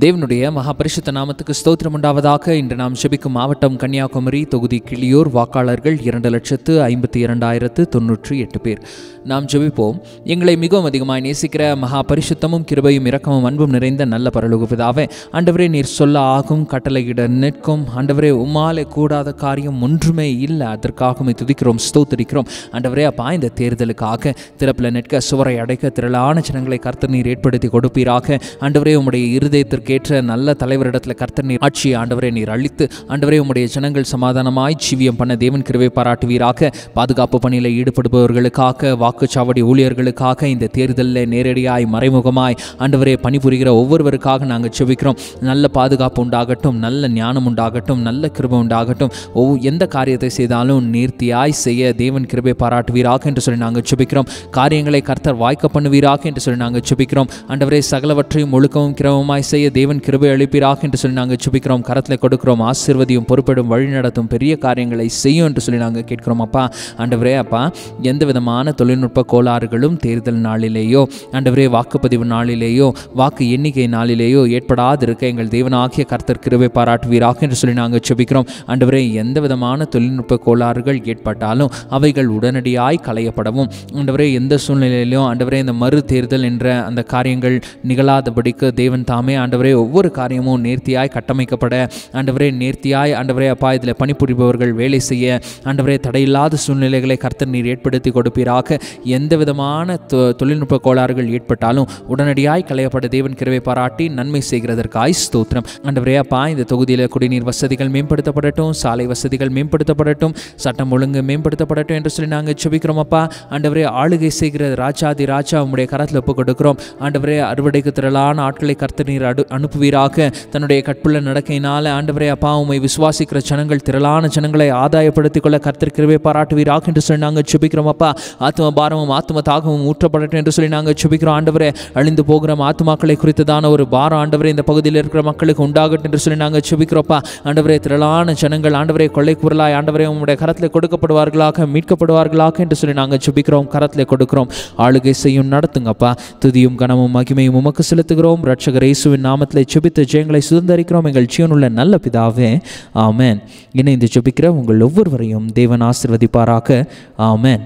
தேவனுடைய மகாபரிசுத்த நாமத்துக்கு ஸ்தோத்திரம் உண்டாவதாக. இன்று நாம் ஜெபிக்கும் மாவட்டம் கன்னியாகுமரி, தொகுதி கிளியூர். வாக்காளர்கள் 2,52,098 பேர். நாம் ஜெபிப்போம். எங்களை மிகவும் அதிகமாக நேசிக்கிற மகா பரிசுத்தமும் கிருபையும் இரக்கமும் அன்பும் நிறைந்த நல்ல பரலோக பிதாவே, ஆண்டவரே, நீர் சொல்ல ஆகும், கட்டளையிட நிற்கும். ஆண்டவரே, உம்மாலே கூடாத காரியம் ஒன்றுமே இல்லை. அதற்காக துதிக்கிறோம், ஸ்தோத்திரிக்கிறோம். ஆண்டவரே அப்பா, இந்த தேர்தலுக்காக திறப்பில் நிற்க, சுவரை அடைக்க திரளான ஜனங்களை கர்த்தர் நீர் ஏற்படுத்தி கொடுப்பீராக. ஆண்டவரே, உம்முடைய இருதயத்திற்கேற்ற நல்ல தலைவரிடத்தில் கர்த்தர் நீர் ஆட்சி ஆண்டவரே நீர் அளித்து, ஆண்டவரே, உம்முடைய ஜனங்கள் சமாதானமாய் ஜீவியம் பண்ண தேவன் கிருபை பாராட்டுவீராக. பாதுகாப்பு பணியில் ஈடுபடுபவர்களுக்காக, வாக்குச்சாவடி ஊழியர்களுக்காக, இந்த தேர்தலில் நேரடியாய் மறைமுகமாய் ஆண்டவரே பணிபுரிகிற ஒவ்வொருவருக்காக நாங்கள் ஜெபிக்கிறோம். நல்ல பாதுகாப்பு உண்டாகட்டும், நல்ல ஞானம் உண்டாகட்டும், நல்ல கிருபை உண்டாகட்டும். எந்த காரியத்தை செய்தாலும் நேர்த்தியாய் செய்ய தேவன் கிருபை பாராட்டுவீராக என்று சொல்லி நாங்கள் ஜெபிக்கிறோம். காரியங்களை கர்த்தர் வாய்க்க பண்ணுவீராக என்று சொல்லி நாங்கள் ஜெபிக்கிறோம். ஆண்டவரே, சகலவற்றையும் ஒழுக்கவும் கிரமமாய் செய்ய தேவன் கிருபை அளிப்பீராக என்று சொல்லி நாங்கள் ஜெபிக்கிறோம். கரத்தில் கொடுக்கிறோம், ஆசீர்வதியும், பொறுப்படும், வழிநடத்தும், பெரிய காரியங்களை செய்யும் என்று சொல்லி நாங்கள் கேட்கிறோம். அப்பா, ஆண்டவரே அப்பா, எந்த விதமான தொழில்நுட்ப கோளாறுகளும் தேர்தல் நாளிலேயோ, ஆண்டவரே வாக்குப்பதிவு நாளிலேயோ, வாக்கு எண்ணிக்கை நாளிலேயோ ஏற்படாதிருக்க எங்கள் தேவனாகிய கர்த்தர் கிருபை பாராட்டுவீராக என்று சொல்லி நாங்கள் ஜெபிக்கிறோம். ஆண்டவரே, எந்த விதமான தொழில்நுட்ப கோளாறுகள் ஏற்பட்டாலும் அவைகள் உடனடியாய் களையப்படவும், ஆண்டவரே எந்த சூழ்நிலையிலும் ஆண்டவரே இந்த மறு தேர்தல் என்ற அந்த காரியங்கள் நிகழாதபடிக்கு தேவன் தாமே ஆண்டவரே ஒவ்வொரு காரியமும் நேர்த்தியாய் கட்டமைக்கப்பட, ஆண்டவரே நேர்த்தியாய் ஆண்டவரே அப்பா இதில் பணிபுரிபவர்கள் வேலை செய்ய, ஆண்டவரே தடையில்லாத சூழ்நிலைகளை கர்த்தர் நீர் ஏற்படுத்தி கொடுப்பீராக. எந்த விதமான தொழில்நுட்ப கோளாறுகள் ஏற்பட்டாலும் உடனடியாய் களையப்பட தேவன் கிருபை பாராட்டி நன்மை செய்கிறதற்காய் ஸ்தோத்திரம். ஆண்டவரே அப்பா, இந்த தொகுதியில் குடிநீர் வசதிகள் மேம்படுத்தப்படட்டும், சாலை வசதிகள் மேம்படுத்தப்படட்டும், சட்டம் ஒழுங்கு மேம்படுத்தப்படட்டும் என்று சொல்லி நாங்கள் ஜெபிக்கிறோம். அப்பா, ஆண்டவரே ஆளுகை செய்கிற ராஜாதி ராஜா உம்முடைய கரத்தில் ஒப்புக் கொடுக்கிறோம். ஆண்டவரே, அறுவடைக்கு திரளான ஆட்களை கர்த்தர் நீர் அனுப்புவீராக. தன்னுடைய கற்புள்ள நடக்கையினால ஆண்டவரே அப்பா, உம்மை விசுவாசிக்கிற ஜனங்கள் திரளான ஜனங்களை ஆதாயப்படுத்திக் கொள்ள கர்த்தர் கிருபை பாராட்டுவீராக என்று சொல்லி நாங்கள் ஜெபிக்கிறோம். அப்பா, ஆத்ம பாரமும் ஆத்ம தாகமும் ஊற்றப்படட்டும் என்று சொல்லி நாங்கள் ஜெபிக்கிறோம். ஆண்டவரே, அழிந்து போகிற ஆத்மாக்களை குறித்ததான ஒரு பாரம் ஆண்டவரே இந்த பகுதியில் இருக்கிற மக்களுக்கு உண்டாகட்டும் என்று சொல்லி நாங்கள் ஜெபிக்கிறோம்ப்பா. ஆண்டவரே, திரளான ஜனங்கள் ஆண்டவரே கொள்ளை குரலாய் ஆண்டவரே உம்முடைய கரத்தில் கொடுக்கப்படுவார்களாக, மீட்கப்படுவார்களாக என்று சொல்லி நாங்கள் ஜெபிக்கிறோம். கரத்தில் கொடுக்கிறோம், ஆளுகை செய்யும், நடத்துங்கப்பா. துதியும் கனமும் மகிமையும் உமக்கு செலுத்துகிறோம். இரட்சகர் இயேசுவின் நாமத்தில் ஜெபித்து ஜெயங்களை சுதந்தரிக்கிறோம் எங்கள் ஜீவனுள்ள நல்ல பிதாவே, ஆமென். இணைந்து ஜெபிக்கிற உங்கள் ஒவ்வொருவரையும் தேவன் ஆசீர்வதிப்பாராக. ஆமென்.